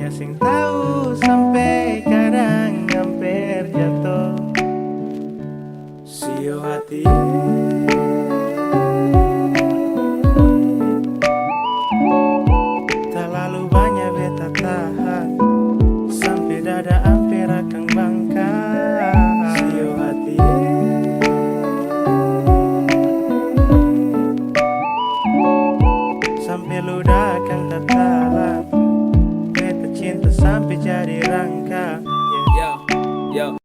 hanya sing tahu sampai kadang hampir jatuh. Sio hati terlalu banyak beta tahan sampai dada hampir akan bangkai. Sio hati sampai ludah akan tertahan. Beta cinta sampai jadi rangka. Yo, yo.